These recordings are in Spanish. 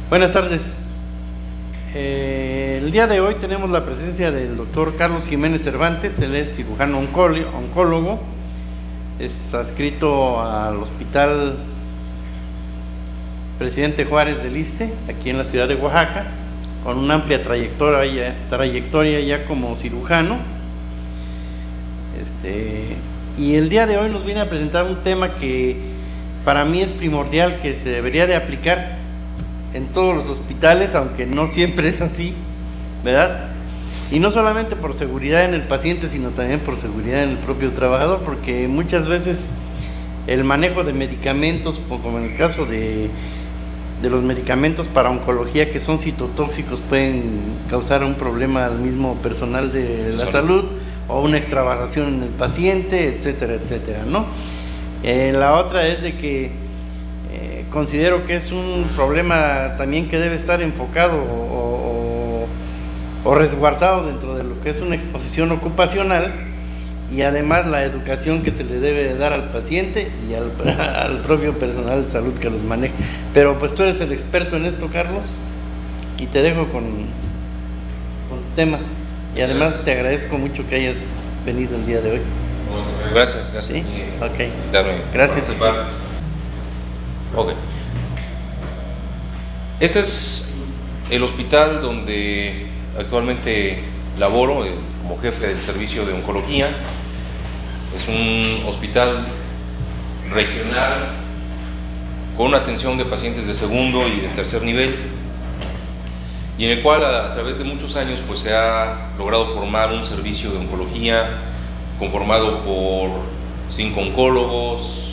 Buenas tardes. El día de hoy tenemos la presencia del doctor Carlos Jiménez Cervantes. Él es cirujano oncólogo, es adscrito al Hospital Presidente Juárez del ISSSTE, aquí en la ciudad de Oaxaca, con una amplia trayectoria ya como cirujano. Y el día de hoy nos viene a presentar un tema que para mí es primordial, que se debería de aplicar en todos los hospitales, aunque no siempre es así, ¿verdad? Y no solamente por seguridad en el paciente, sino también por seguridad en el propio trabajador, porque muchas veces el manejo de medicamentos, como en el caso de los medicamentos para oncología que son citotóxicos, pueden causar un problema al mismo personal de la salud o una extravasación en el paciente, etcétera, etcétera, ¿no? La otra es de que considero que es un problema también que debe estar enfocado o resguardado dentro de lo que es una exposición ocupacional, y además la educación que se le debe dar al paciente y al propio personal de salud que los maneja. Pero pues tú eres el experto en esto, Carlos, y te dejo con tu tema, y además gracias. Te agradezco mucho que hayas venido el día de hoy. Gracias. ¿Sí? Okay. Gracias. Ok. Ese es el hospital donde actualmente laboro como jefe del servicio de oncología. Es un hospital regional con una atención de pacientes de segundo y de tercer nivel, y en el cual a través de muchos años pues se ha logrado formar un servicio de oncología conformado por 5 oncólogos,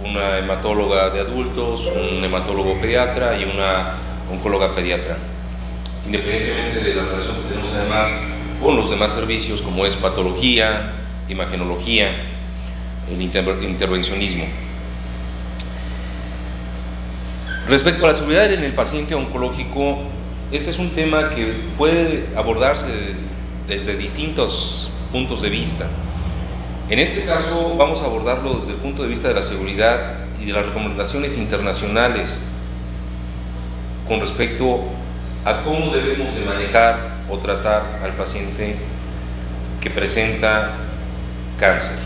una hematóloga de adultos, un hematólogo pediatra y una oncóloga pediatra, independientemente de la relación que tenemos además con los demás servicios como es patología, imagenología, el intervencionismo. Respecto a la seguridad en el paciente oncológico, este es un tema que puede abordarse desde distintos puntos de vista. En este caso vamos a abordarlo desde el punto de vista de la seguridad y de las recomendaciones internacionales con respecto a cómo debemos de manejar o tratar al paciente que presenta cáncer.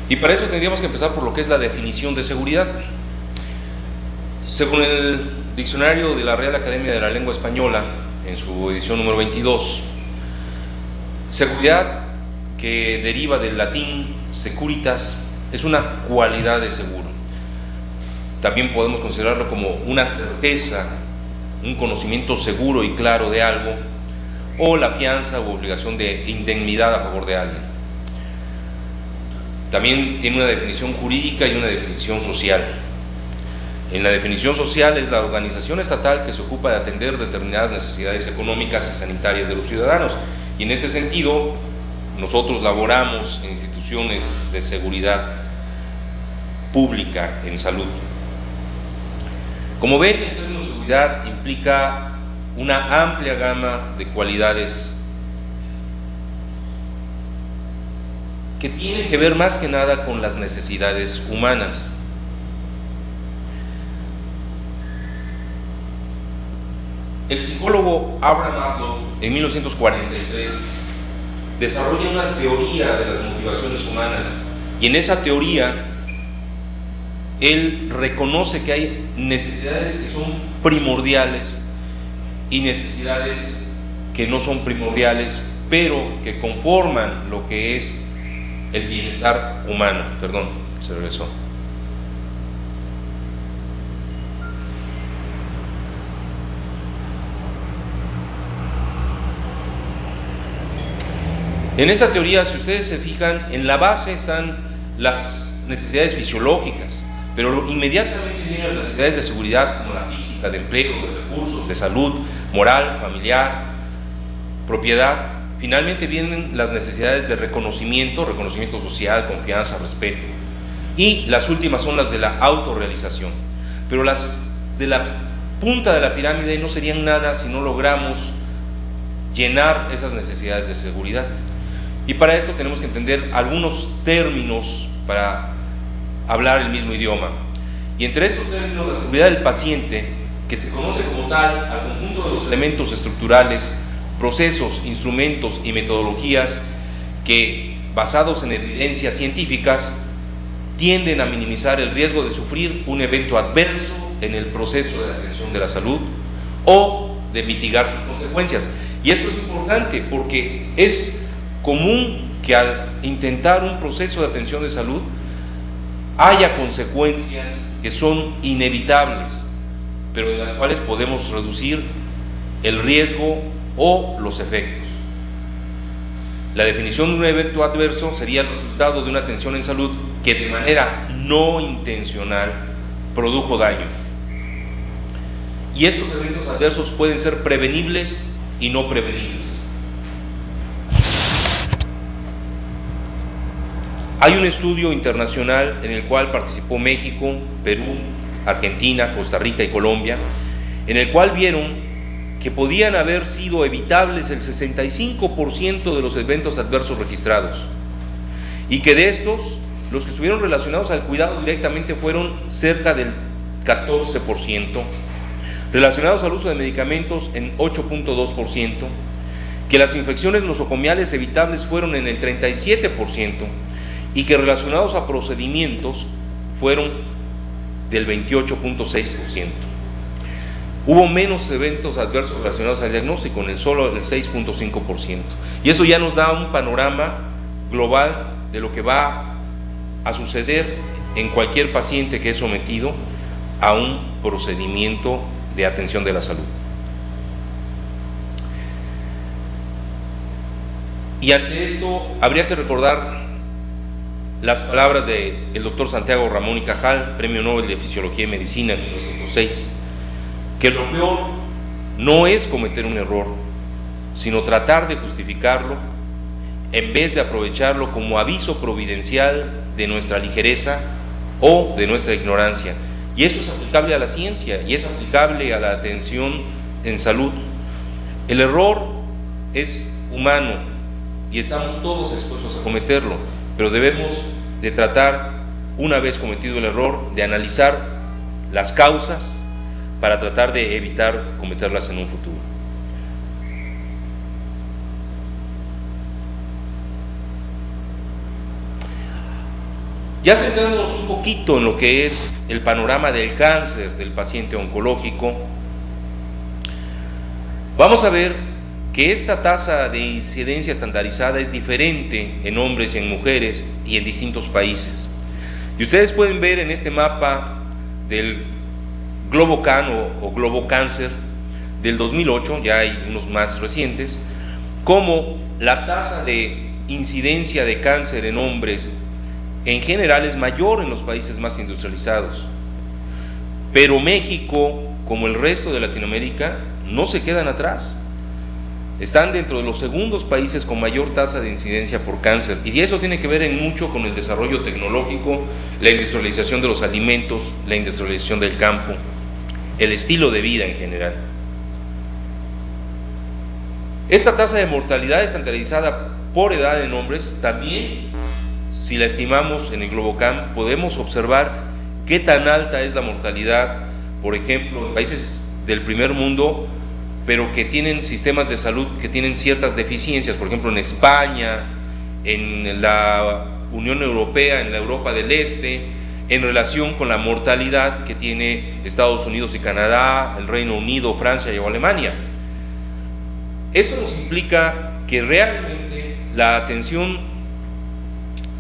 Y para eso tendríamos que empezar por lo que es la definición de seguridad. Según el diccionario de la Real Academia de la Lengua Española, en su edición número 22, seguridad, que deriva del latín securitas, es una cualidad de seguro. También podemos considerarlo como una certeza, un conocimiento seguro y claro de algo, o la fianza u obligación de indemnidad a favor de alguien. También tiene una definición jurídica y una definición social. En la definición social es la organización estatal que se ocupa de atender determinadas necesidades económicas y sanitarias de los ciudadanos, y en este sentido nosotros laboramos en instituciones de seguridad pública en salud. Como ven, el término seguridad implica una amplia gama de cualidades que tienen que ver más que nada con las necesidades humanas. El psicólogo Abraham Maslow, en 1943, desarrolla una teoría de las motivaciones humanas, y en esa teoría él reconoce que hay necesidades que son primordiales y necesidades que no son primordiales, pero que conforman lo que es el bienestar humano. Perdón, se regresó. En esta teoría, si ustedes se fijan, en la base están las necesidades fisiológicas, pero inmediatamente vienen las necesidades de seguridad, como la física, de empleo, de recursos, de salud, moral, familiar, propiedad. Finalmente vienen las necesidades de reconocimiento social, confianza, respeto. Y las últimas son las de la autorrealización. Pero las de la punta de la pirámide no serían nada si no logramos llenar esas necesidades de seguridad. Y para esto tenemos que entender algunos términos para hablar el mismo idioma. Y entre estos términos, la seguridad del paciente, que se conoce como tal al conjunto de los elementos estructurales, procesos, instrumentos y metodologías que, basados en evidencias científicas, tienden a minimizar el riesgo de sufrir un evento adverso en el proceso de atención de la salud o de mitigar sus consecuencias. Y esto es importante porque es común que al intentar un proceso de atención de salud haya consecuencias que son inevitables, pero de las cuales podemos reducir el riesgo o los efectos. La definición de un evento adverso sería el resultado de una atención en salud que de manera no intencional produjo daño. Y estos eventos adversos pueden ser prevenibles y no prevenibles. Hay un estudio internacional en el cual participó México, Perú, Argentina, Costa Rica y Colombia, en el cual vieron que podían haber sido evitables el 65% de los eventos adversos registrados, y que de estos, los que estuvieron relacionados al cuidado directamente fueron cerca del 14%, relacionados al uso de medicamentos en 8.2%, que las infecciones nosocomiales evitables fueron en el 37%, y que relacionados a procedimientos fueron del 28.6%. Hubo menos eventos adversos relacionados al diagnóstico, en el solo del 6.5%. Y esto ya nos da un panorama global de lo que va a suceder en cualquier paciente que es sometido a un procedimiento de atención de la salud. Y ante esto habría que recordar las palabras del doctor Santiago Ramón y Cajal, Premio Nobel de Fisiología y Medicina en 1906, que lo peor no es cometer un error, sino tratar de justificarlo en vez de aprovecharlo como aviso providencial de nuestra ligereza o de nuestra ignorancia. Y eso es aplicable a la ciencia y es aplicable a la atención en salud. El error es humano y estamos todos expuestos a cometerlo, pero debemos de tratar, una vez cometido el error, de analizar las causas para tratar de evitar cometerlas en un futuro. Ya centrándonos un poquito en lo que es el panorama del cáncer del paciente oncológico, vamos a ver que esta tasa de incidencia estandarizada es diferente en hombres y en mujeres y en distintos países. Y ustedes pueden ver en este mapa del GloboCan o GloboCáncer del 2008, ya hay unos más recientes, cómo la tasa de incidencia de cáncer en hombres en general es mayor en los países más industrializados. Pero México, como el resto de Latinoamérica, no se quedan atrás. Están dentro de los segundos países con mayor tasa de incidencia por cáncer, y eso tiene que ver en mucho con el desarrollo tecnológico, la industrialización de los alimentos, la industrialización del campo, el estilo de vida en general. Esta tasa de mortalidad estandarizada por edad en hombres también, si la estimamos en el GloboCan, podemos observar qué tan alta es la mortalidad, por ejemplo, en países del primer mundo, pero que tienen sistemas de salud que tienen ciertas deficiencias, por ejemplo en España, en la Unión Europea, en la Europa del Este, en relación con la mortalidad que tiene Estados Unidos y Canadá, el Reino Unido, Francia y Alemania. Esto nos implica que realmente la atención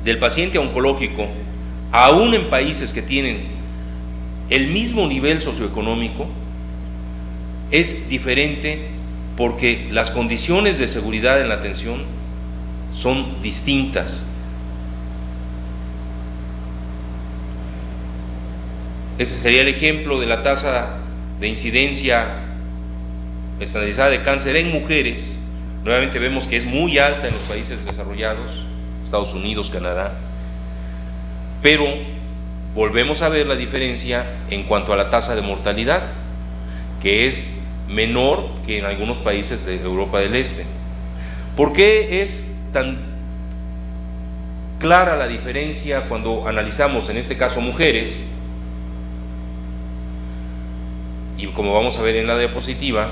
del paciente oncológico, aún en países que tienen el mismo nivel socioeconómico, es diferente porque las condiciones de seguridad en la atención son distintas. Ese sería el ejemplo de la tasa de incidencia estandarizada de cáncer en mujeres. Nuevamente vemos que es muy alta en los países desarrollados, Estados Unidos, Canadá, pero volvemos a ver la diferencia en cuanto a la tasa de mortalidad, que es menor que en algunos países de Europa del Este. ¿Por qué es tan clara la diferencia cuando analizamos, en este caso, mujeres? Y como vamos a ver en la diapositiva,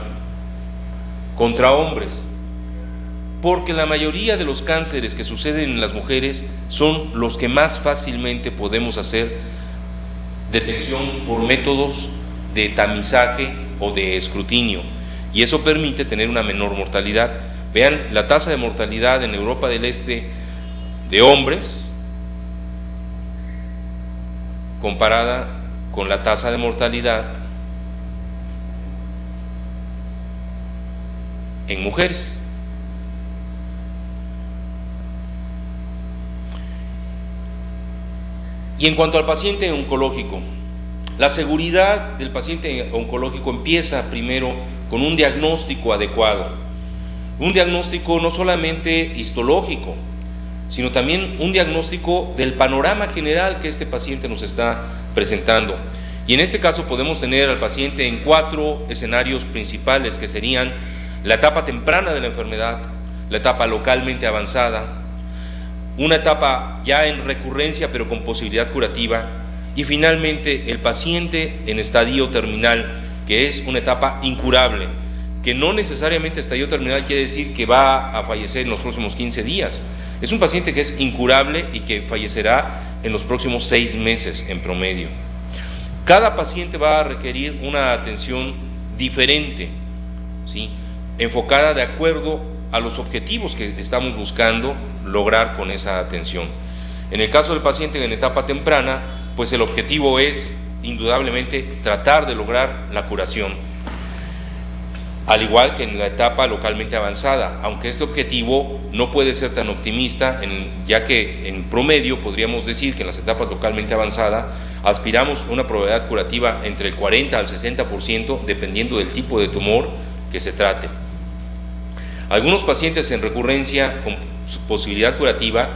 contra hombres, porque la mayoría de los cánceres que suceden en las mujeres son los que más fácilmente podemos hacer detección por métodos de tamizaje o de escrutinio, y eso permite tener una menor mortalidad. Vean la tasa de mortalidad en Europa del Este de hombres comparada con la tasa de mortalidad en mujeres. Y en cuanto al paciente oncológico, la seguridad del paciente oncológico empieza primero con un diagnóstico adecuado, un diagnóstico no solamente histológico, sino también un diagnóstico del panorama general que este paciente nos está presentando. Y en este caso podemos tener al paciente en 4 escenarios principales, que serían la etapa temprana de la enfermedad, la etapa localmente avanzada, una etapa ya en recurrencia pero con posibilidad curativa, y finalmente el paciente en estadio terminal, que es una etapa incurable, que no necesariamente estadio terminal quiere decir que va a fallecer en los próximos 15 días. Es un paciente que es incurable y que fallecerá en los próximos 6 meses en promedio. Cada paciente va a requerir una atención diferente, ¿sí?, enfocada de acuerdo a los objetivos que estamos buscando lograr con esa atención. En el caso del paciente en etapa temprana, pues el objetivo es indudablemente tratar de lograr la curación, al igual que en la etapa localmente avanzada, aunque este objetivo no puede ser tan optimista, ya que en promedio podríamos decir que en las etapas localmente avanzadas aspiramos a una probabilidad curativa entre el 40 al 60%, dependiendo del tipo de tumor que se trate. Algunos pacientes en recurrencia con posibilidad curativa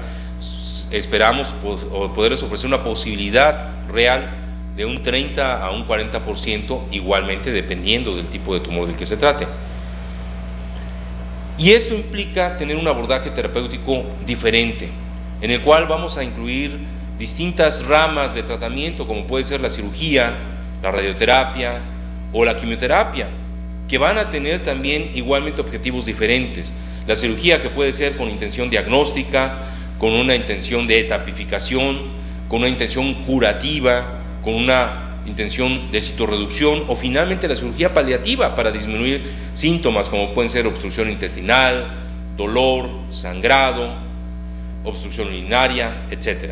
esperamos poderles ofrecer una posibilidad real de un 30 a un 40%, igualmente dependiendo del tipo de tumor del que se trate. Y esto implica tener un abordaje terapéutico diferente, en el cual vamos a incluir distintas ramas de tratamiento, como puede ser la cirugía, la radioterapia o la quimioterapia, que van a tener también igualmente objetivos diferentes. La cirugía, que puede ser con intención diagnóstica, con una intención de etapificación, con una intención curativa, con una intención de citorreducción, o finalmente la cirugía paliativa para disminuir síntomas como pueden ser obstrucción intestinal, dolor, sangrado, obstrucción urinaria, etc.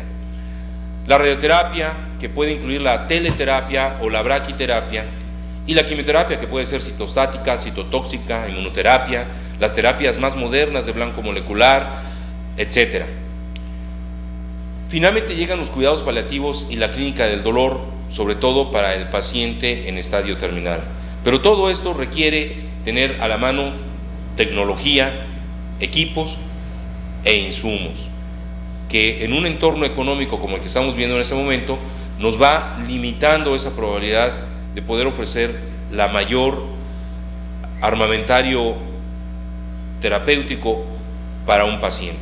La radioterapia, que puede incluir la teleterapia o la braquiterapia, y la quimioterapia, que puede ser citostática, citotóxica, inmunoterapia, las terapias más modernas de blanco molecular, etc. Finalmente llegan los cuidados paliativos y la clínica del dolor, sobre todo para el paciente en estadio terminal. Pero todo esto requiere tener a la mano tecnología, equipos e insumos, que en un entorno económico como el que estamos viendo en este momento, nos va limitando esa probabilidad de poder ofrecer la mayor armamentario terapéutico para un paciente.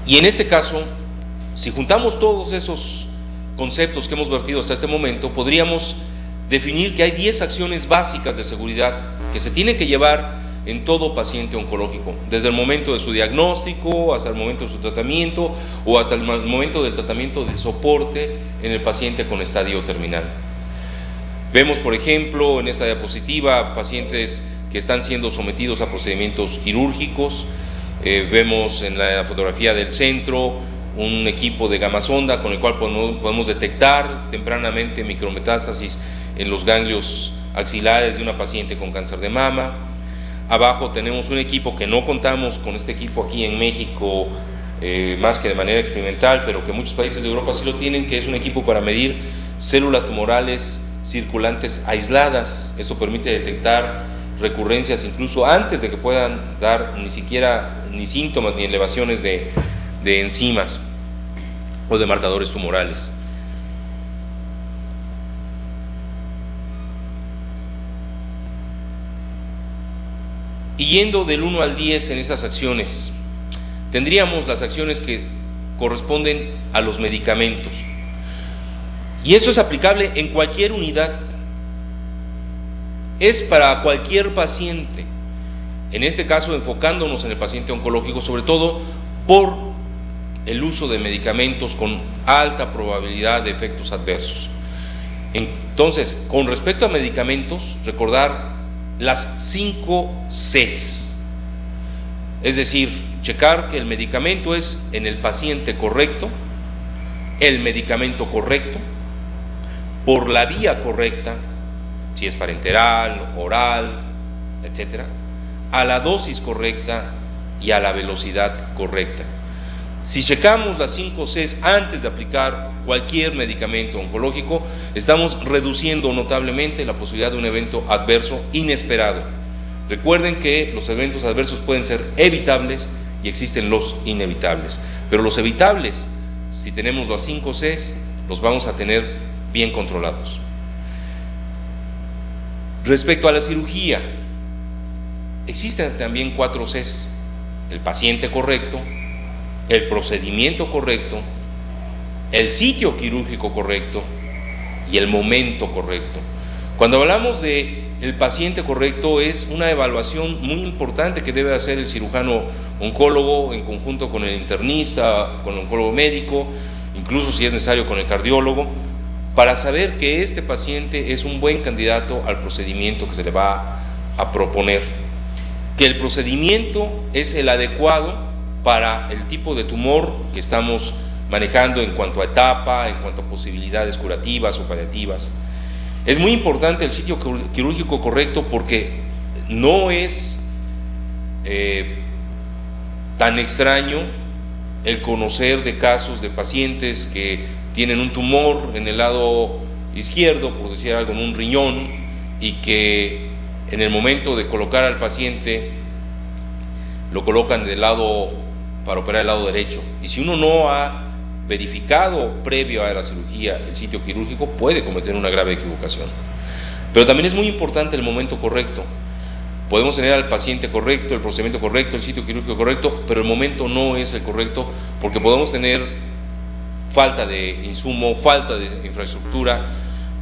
Y en este caso, si juntamos todos esos conceptos que hemos vertido hasta este momento, podríamos definir que hay 10 acciones básicas de seguridad que se tienen que llevar en todo paciente oncológico, desde el momento de su diagnóstico hasta el momento de su tratamiento o hasta el momento del tratamiento de soporte en el paciente con estadio terminal. Vemos, por ejemplo, en esta diapositiva pacientes que están siendo sometidos a procedimientos quirúrgicos. Vemos en la fotografía del centro un equipo de gamma sonda con el cual podemos detectar tempranamente micrometástasis en los ganglios axilares de una paciente con cáncer de mama. Abajo tenemos un equipo que no contamos con este equipo aquí en México más que de manera experimental, pero que muchos países de Europa sí lo tienen, que es un equipo para medir células tumorales circulantes aisladas. Esto permite detectar recurrencias incluso antes de que puedan dar ni siquiera ni síntomas ni elevaciones de enzimas o de marcadores tumorales. Y yendo del 1 al 10 en estas acciones, tendríamos las acciones que corresponden a los medicamentos. Y eso es aplicable en cualquier unidad. Es para cualquier paciente. En este caso, enfocándonos en el paciente oncológico, sobre todo por el uso de medicamentos con alta probabilidad de efectos adversos. Entonces, con respecto a medicamentos, recordar las 5 Cs. Es decir, checar que el medicamento es en el paciente correcto, el medicamento correcto, por la vía correcta, si es parenteral, oral, etc., a la dosis correcta y a la velocidad correcta. Si checamos las 5 Cs antes de aplicar cualquier medicamento oncológico, estamos reduciendo notablemente la posibilidad de un evento adverso inesperado. Recuerden que los eventos adversos pueden ser evitables y existen los inevitables, pero los evitables, si tenemos las 5 Cs, los vamos a tener bien controlados. Respecto a la cirugía, existen también 4 Cs: el paciente correcto, el procedimiento correcto, el sitio quirúrgico correcto y el momento correcto. Cuando hablamos de el paciente correcto, es una evaluación muy importante que debe hacer el cirujano oncólogo en conjunto con el internista, con el oncólogo médico, incluso si es necesario con el cardiólogo, para saber que este paciente es un buen candidato al procedimiento que se le va a proponer, que el procedimiento es el adecuado para el tipo de tumor que estamos manejando en cuanto a etapa, en cuanto a posibilidades curativas o paliativas. Es muy importante el sitio quirúrgico correcto porque no es tan extraño el conocer de casos de pacientes que tienen un tumor en el lado izquierdo, por decir algo, en un riñón, y que en el momento de colocar al paciente lo colocan del lado para operar el lado derecho, y si uno no ha verificado previo a la cirugía el sitio quirúrgico, puede cometer una grave equivocación. Pero también es muy importante el momento correcto. Podemos tener al paciente correcto, el procedimiento correcto, el sitio quirúrgico correcto, pero el momento no es el correcto, porque podemos tener falta de insumo, falta de infraestructura,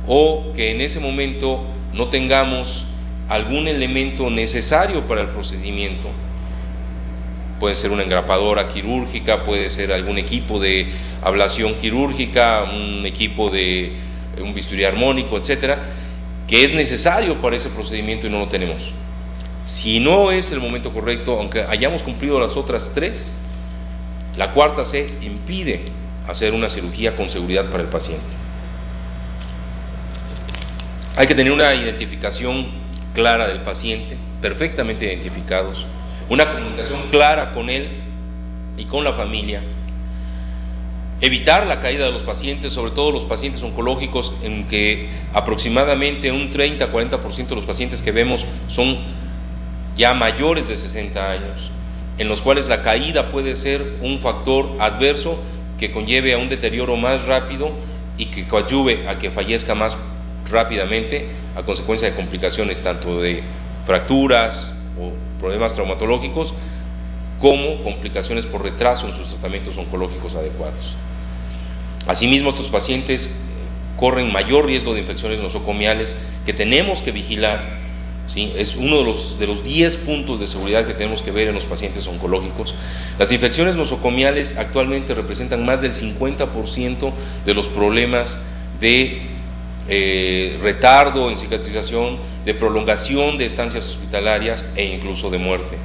o que en ese momento no tengamos algún elemento necesario para el procedimiento. Puede ser una engrapadora quirúrgica, puede ser algún equipo de ablación quirúrgica, un equipo de un bisturí armónico, etcétera, que es necesario para ese procedimiento y no lo tenemos. Si no es el momento correcto, aunque hayamos cumplido las otras 3, la 4ª C impide hacer una cirugía con seguridad para el paciente. Hay que tener una identificación clara del paciente, perfectamente identificados, una comunicación clara con él y con la familia, evitar la caída de los pacientes, sobre todo los pacientes oncológicos, en que aproximadamente un 30-40% de los pacientes que vemos son ya mayores de 60 años, en los cuales la caída puede ser un factor adverso que conlleve a un deterioro más rápido y que coadyuve a que fallezca más rápidamente a consecuencia de complicaciones tanto de fracturas o problemas traumatológicos, como complicaciones por retraso en sus tratamientos oncológicos adecuados. Asimismo, estos pacientes corren mayor riesgo de infecciones nosocomiales que tenemos que vigilar, ¿sí? Es uno de los 10 puntos de seguridad que tenemos que ver en los pacientes oncológicos. Las infecciones nosocomiales actualmente representan más del 50% de los problemas de retardo en cicatrización, de prolongación de estancias hospitalarias e incluso de muerte.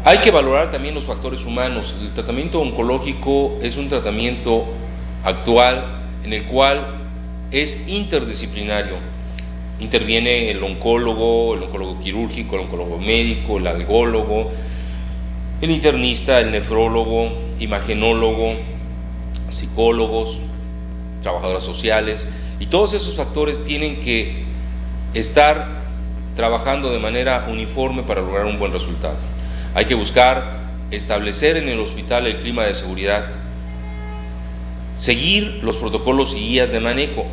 Hay que valorar también los factores humanos. El tratamiento oncológico es un tratamiento actual en el cual es interdisciplinario. Interviene el oncólogo quirúrgico, el oncólogo médico, el algólogo, el internista, el nefrólogo, imagenólogo, psicólogos, trabajadoras sociales, y todos esos factores tienen que estar trabajando de manera uniforme para lograr un buen resultado. Hay que buscar establecer en el hospital el clima de seguridad, seguir los protocolos y guías de manejo.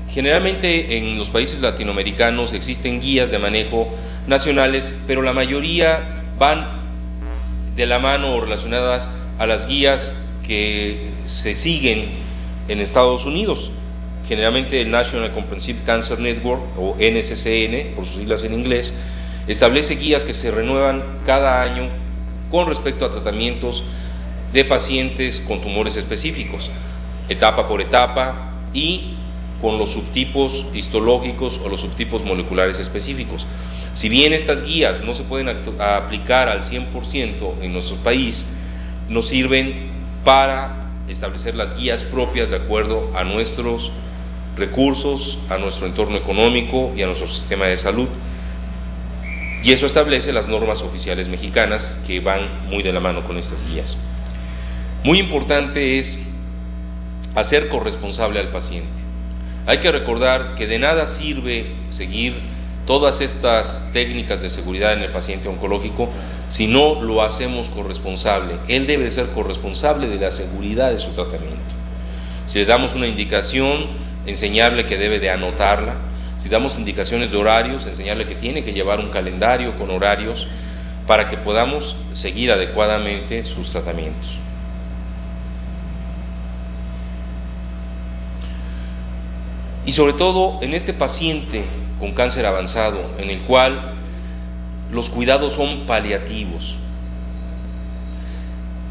Generalmente en los países latinoamericanos existen guías de manejo nacionales, pero la mayoría van de la mano o relacionadas a las guías que se siguen en Estados Unidos. Generalmente el National Comprehensive Cancer Network, o NCCN por sus siglas en inglés, establece guías que se renuevan cada año con respecto a tratamientos de pacientes con tumores específicos, etapa por etapa, y con los subtipos histológicos o los subtipos moleculares específicos. Si bien estas guías no se pueden aplicar al 100% en nuestro país, nos sirven para establecer las guías propias de acuerdo a nuestros recursos, a nuestro entorno económico y a nuestro sistema de salud. Y eso establece las normas oficiales mexicanas que van muy de la mano con estas guías. Muy importante es hacer corresponsable al paciente. Hay que recordar que de nada sirve seguir todas estas técnicas de seguridad en el paciente oncológico si no lo hacemos corresponsable. Él debe ser corresponsable de la seguridad de su tratamiento. Si le damos una indicación, enseñarle que debe de anotarla. Si damos indicaciones de horarios, enseñarle que tiene que llevar un calendario con horarios para que podamos seguir adecuadamente sus tratamientos. Y sobre todo en este paciente con cáncer avanzado, en el cual los cuidados son paliativos.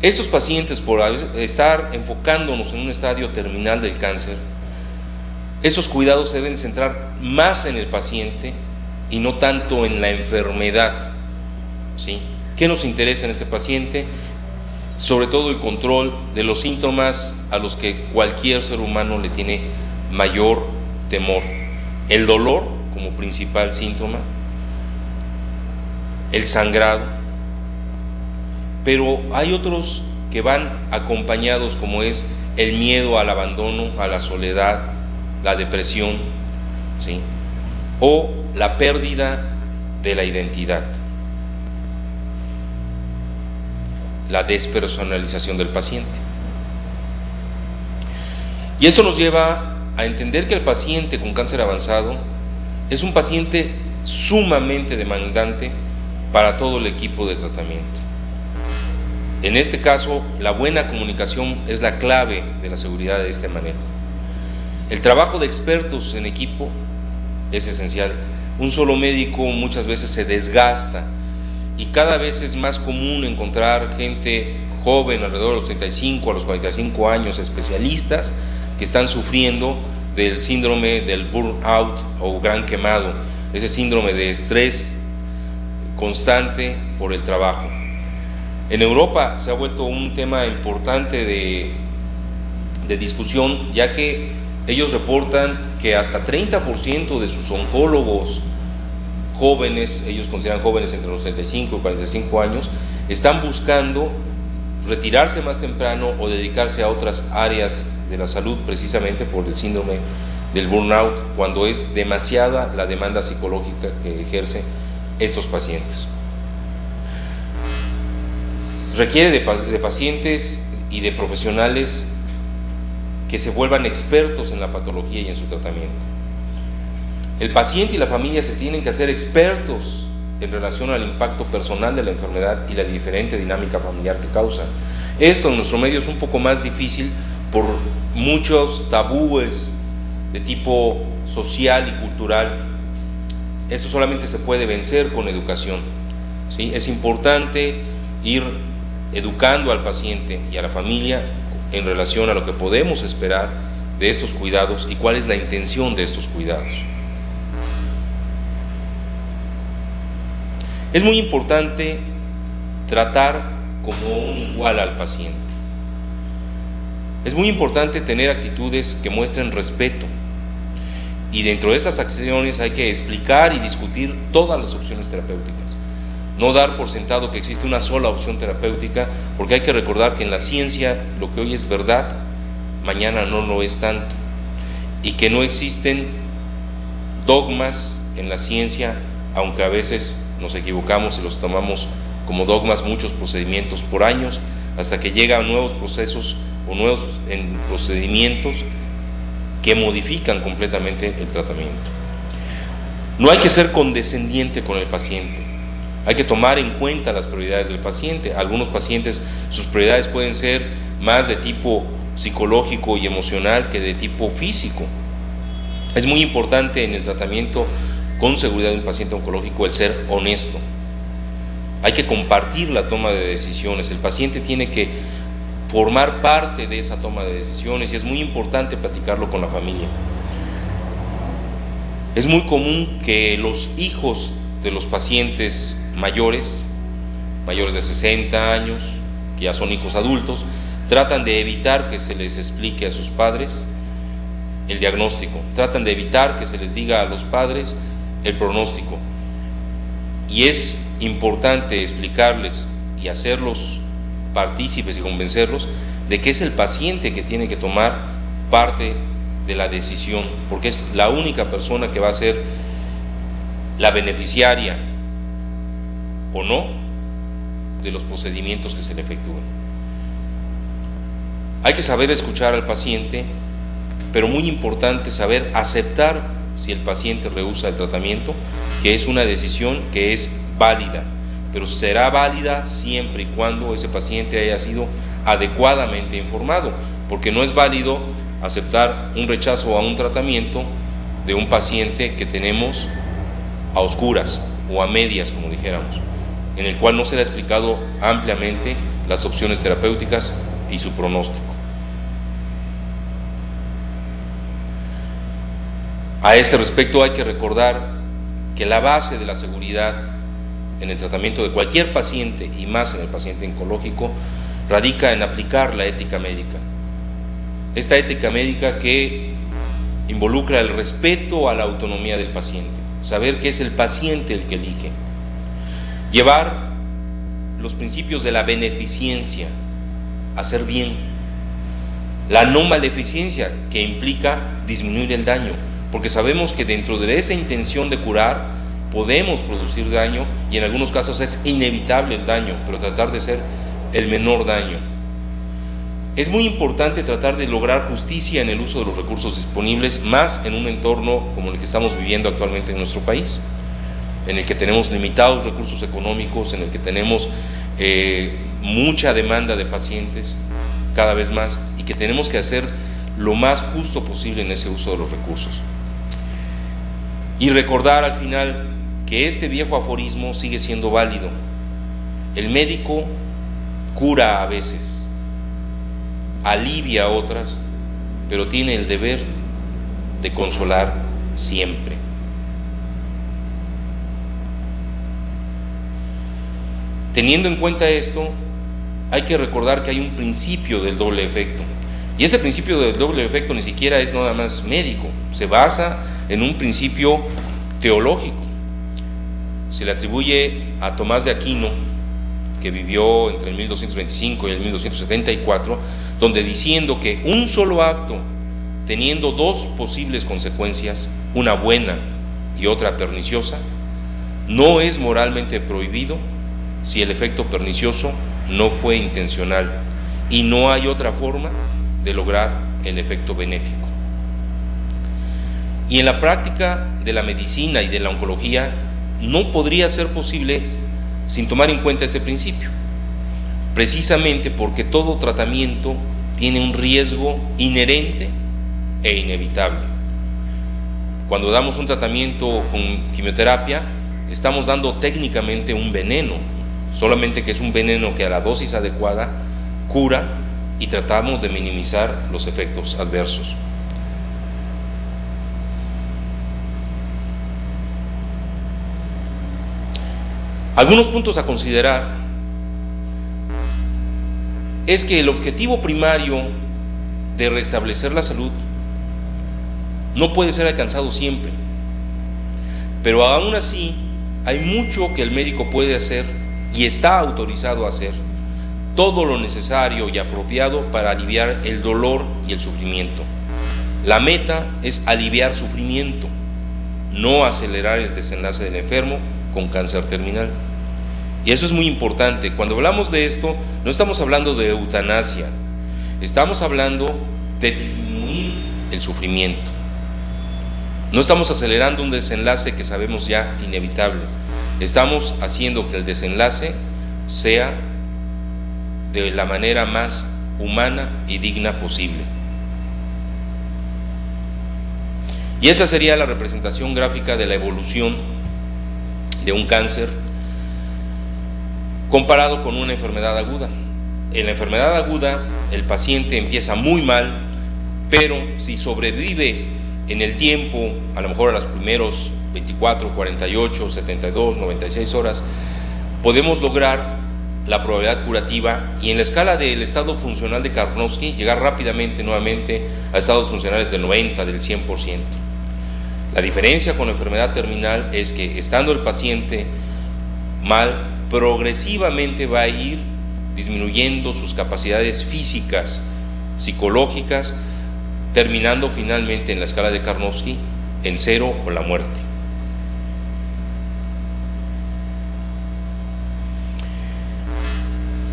Estos pacientes, por estar enfocándonos en un estadio terminal del cáncer, esos cuidados se deben centrar más en el paciente y no tanto en la enfermedad, ¿sí? ¿Qué nos interesa en este paciente? Sobre todo el control de los síntomas a los que cualquier ser humano le tiene mayor temor. El dolor como principal síntoma, el sangrado, pero hay otros que van acompañados, como es el miedo al abandono, a la soledad, la depresión, ¿sí? O la pérdida de la identidad, la despersonalización del paciente. Y eso nos lleva a entender que el paciente con cáncer avanzado es un paciente sumamente demandante para todo el equipo de tratamiento. En este caso, la buena comunicación es la clave de la seguridad de este manejo. El trabajo de expertos en equipo es esencial. Un solo médico muchas veces se desgasta y cada vez es más común encontrar gente joven, alrededor de los 35 a los 45 años, especialistas que están sufriendo del síndrome del burnout o gran quemado, ese síndrome de estrés constante por el trabajo. En Europa se ha vuelto un tema importante de discusión, ya que ellos reportan que hasta 30% de sus oncólogos jóvenes, ellos consideran jóvenes entre los 35 y 45 años, están buscando retirarse más temprano o dedicarse a otras áreas de la salud, precisamente por el síndrome del burnout, cuando es demasiada la demanda psicológica que ejercen estos pacientes. Requiere de pacientes y de profesionales que se vuelvan expertos en la patología y en su tratamiento. El paciente y la familia se tienen que hacer expertos en relación al impacto personal de la enfermedad y la diferente dinámica familiar que causa. Esto en nuestro medio es un poco más difícil por muchos tabúes de tipo social y cultural. Esto solamente se puede vencer con educación, ¿sí? Es importante ir educando al paciente y a la familia en relación a lo que podemos esperar de estos cuidados y cuál es la intención de estos cuidados. Es muy importante tratar como un igual al paciente. Es muy importante tener actitudes que muestren respeto, y dentro de esas acciones hay que explicar y discutir todas las opciones terapéuticas. no dar por sentado que existe una sola opción terapéutica, porque hay que recordar que en la ciencia lo que hoy es verdad, mañana no lo es tanto, y que no existen dogmas en la ciencia, aunque a veces nos equivocamos y los tomamos como dogmas muchos procedimientos por años, hasta que llegan nuevos procesos o nuevos procedimientos que modifican completamente el tratamiento. No hay que ser condescendiente con el paciente, hay que tomar en cuenta las prioridades del paciente. Algunos pacientes, sus prioridades pueden ser más de tipo psicológico y emocional que de tipo físico. Es muy importante en el tratamiento con seguridad de un paciente oncológico el ser honesto. Hay que compartir la toma de decisiones, el paciente tiene que formar parte de esa toma de decisiones y es muy importante platicarlo con la familia. Es muy común que los hijos de los pacientes mayores de 60 años, que ya son hijos adultos, tratan de evitar que se les explique a sus padres el diagnóstico, tratan de evitar que se les diga a los padres el pronóstico. Y es importante explicarles y hacerlos partícipes y convencerlos de que es el paciente que tiene que tomar parte de la decisión, porque es la única persona que va a ser la beneficiaria o no de los procedimientos que se le efectúen. Hay que saber escuchar al paciente, pero muy importante saber aceptar si el paciente rehúsa el tratamiento, que es una decisión que es válida, pero será válida siempre y cuando ese paciente haya sido adecuadamente informado, porque no es válido aceptar un rechazo a un tratamiento de un paciente que tenemos a oscuras o a medias, como dijéramos, en el cual no se le ha explicado ampliamente las opciones terapéuticas y su pronóstico. A este respecto hay que recordar que la base de la seguridad en el tratamiento de cualquier paciente, y más en el paciente oncológico, radica en aplicar la ética médica. Esta ética médica que involucra el respeto a la autonomía del paciente, saber que es el paciente el que elige, llevar los principios de la beneficencia, hacer bien, la no maleficencia, que implica disminuir el daño, porque sabemos que dentro de esa intención de curar podemos producir daño y en algunos casos es inevitable el daño, pero tratar de ser el menor daño. Es muy importante tratar de lograr justicia en el uso de los recursos disponibles, más en un entorno como el que estamos viviendo actualmente en nuestro país, en el que tenemos limitados recursos económicos, en el que tenemos mucha demanda de pacientes cada vez más y que tenemos que hacer lo más justo posible en ese uso de los recursos. Y recordar al final que este viejo aforismo sigue siendo válido. El médico cura a veces, alivia a otras, pero tiene el deber de consolar siempre. Teniendo en cuenta esto, hay que recordar que hay un principio del doble efecto. Y ese principio del doble efecto ni siquiera es nada más médico, se basa en un principio teológico. Se le atribuye a Tomás de Aquino, que vivió entre el 1225 y el 1274, donde diciendo que un solo acto, teniendo dos posibles consecuencias, una buena y otra perniciosa, no es moralmente prohibido si el efecto pernicioso no fue intencional y no hay otra forma de lograr el efecto benéfico. Y en la práctica de la medicina y de la oncología no podría ser posible sin tomar en cuenta este principio, precisamente porque todo tratamiento tiene un riesgo inherente e inevitable. Cuando damos un tratamiento con quimioterapia, estamos dando técnicamente un veneno, solamente que es un veneno que a la dosis adecuada cura y tratamos de minimizar los efectos adversos. Algunos puntos a considerar es que el objetivo primario de restablecer la salud no puede ser alcanzado siempre, pero aún así hay mucho que el médico puede hacer y está autorizado a hacer, todo lo necesario y apropiado para aliviar el dolor y el sufrimiento. La meta es aliviar sufrimiento, no acelerar el desenlace del enfermo con cáncer terminal. Y eso es muy importante. Cuando hablamos de esto, no estamos hablando de eutanasia, estamos hablando de disminuir el sufrimiento. No estamos acelerando un desenlace que sabemos ya inevitable, estamos haciendo que el desenlace sea de la manera más humana y digna posible. Y esa sería la representación gráfica de la evolución de un cáncer comparado con una enfermedad aguda. En la enfermedad aguda el paciente empieza muy mal, pero si sobrevive en el tiempo, a lo mejor a los primeros 24, 48, 72, 96 horas, podemos lograr la probabilidad curativa y en la escala del estado funcional de Karnofsky llegar rápidamente nuevamente a estados funcionales del 90, del 100%. La diferencia con la enfermedad terminal es que estando el paciente mal, progresivamente va a ir disminuyendo sus capacidades físicas, psicológicas, terminando finalmente en la escala de Karnofsky en 0 o la muerte.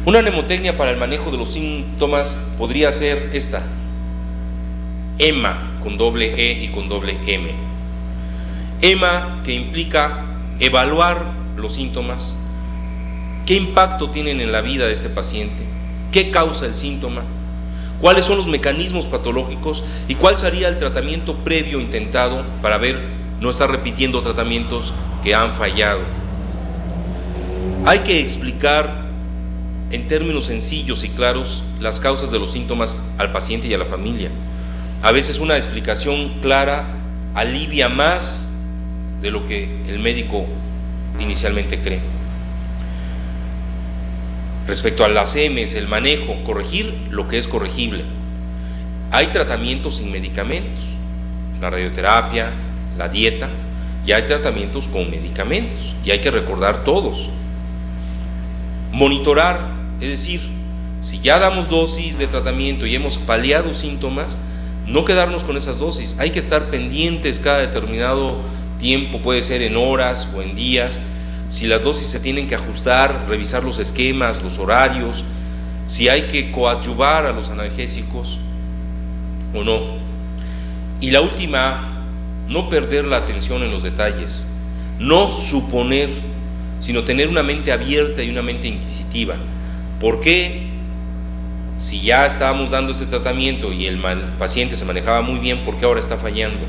Una mnemotecnia para el manejo de los síntomas podría ser esta: EMA, con doble E y con doble M. EMA, que implica evaluar los síntomas, qué impacto tienen en la vida de este paciente, qué causa el síntoma, cuáles son los mecanismos patológicos y cuál sería el tratamiento previo intentado para ver no estar repitiendo tratamientos que han fallado. Hay que explicar en términos sencillos y claros las causas de los síntomas al paciente y a la familia. A veces una explicación clara alivia más de lo que el médico inicialmente cree. Respecto a las M's, el manejo, corregir lo que es corregible. Hay tratamientos sin medicamentos, la radioterapia, la dieta, y hay tratamientos con medicamentos, y hay que recordar todos. Monitorar, es decir, si ya damos dosis de tratamiento y hemos paliado síntomas, no quedarnos con esas dosis, hay que estar pendientes cada determinado tiempo, puede ser en horas o en días. Si las dosis se tienen que ajustar, revisar los esquemas, los horarios, si hay que coadyuvar a los analgésicos o no. Y la última, no perder la atención en los detalles, no suponer, sino tener una mente abierta y una mente inquisitiva. ¿Por qué, si ya estábamos dando este tratamiento y el paciente se manejaba muy bien, por qué ahora está fallando?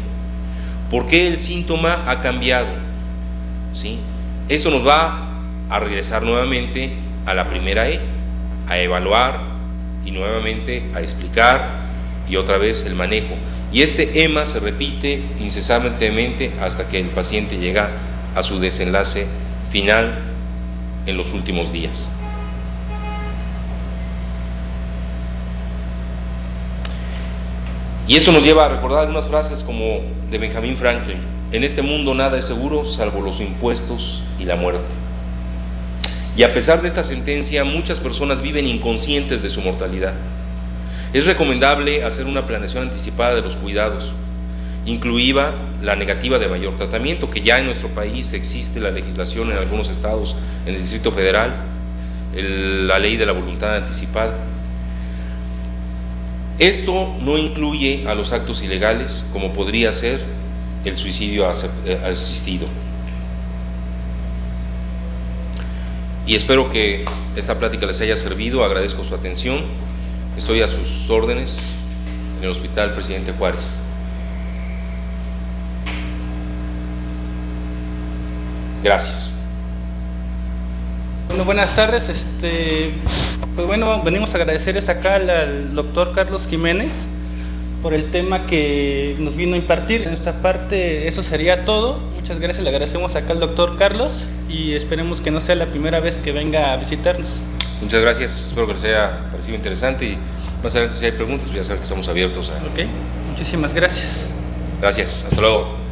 ¿Por qué el síntoma ha cambiado? ¿Sí? Eso nos va a regresar nuevamente a la primera E, a evaluar y nuevamente a explicar y otra vez el manejo. Y este EMA se repite incesantemente hasta que el paciente llega a su desenlace final en los últimos días. Y esto nos lleva a recordar algunas frases como de Benjamin Franklin: en este mundo nada es seguro salvo los impuestos y la muerte. Y a pesar de esta sentencia, muchas personas viven inconscientes de su mortalidad. Es recomendable hacer una planeación anticipada de los cuidados, incluida la negativa de mayor tratamiento, que ya en nuestro país existe la legislación en algunos estados, en el Distrito Federal, la ley de la voluntad anticipada. Esto no incluye a los actos ilegales, como podría ser el suicidio asistido. Y espero que esta plática les haya servido. Agradezco su atención. Estoy a sus órdenes en el Hospital Presidente Juárez. Gracias. Bueno, buenas tardes. Pues bueno, venimos a agradecerles acá al doctor Carlos Jiménez por el tema que nos vino a impartir. En nuestra parte eso sería todo. Muchas gracias, le agradecemos acá al doctor Carlos y esperemos que no sea la primera vez que venga a visitarnos. Muchas gracias, espero que les haya parecido interesante y más adelante si hay preguntas, pues ya saben que estamos abiertos a... Ok, muchísimas gracias. Gracias, hasta luego.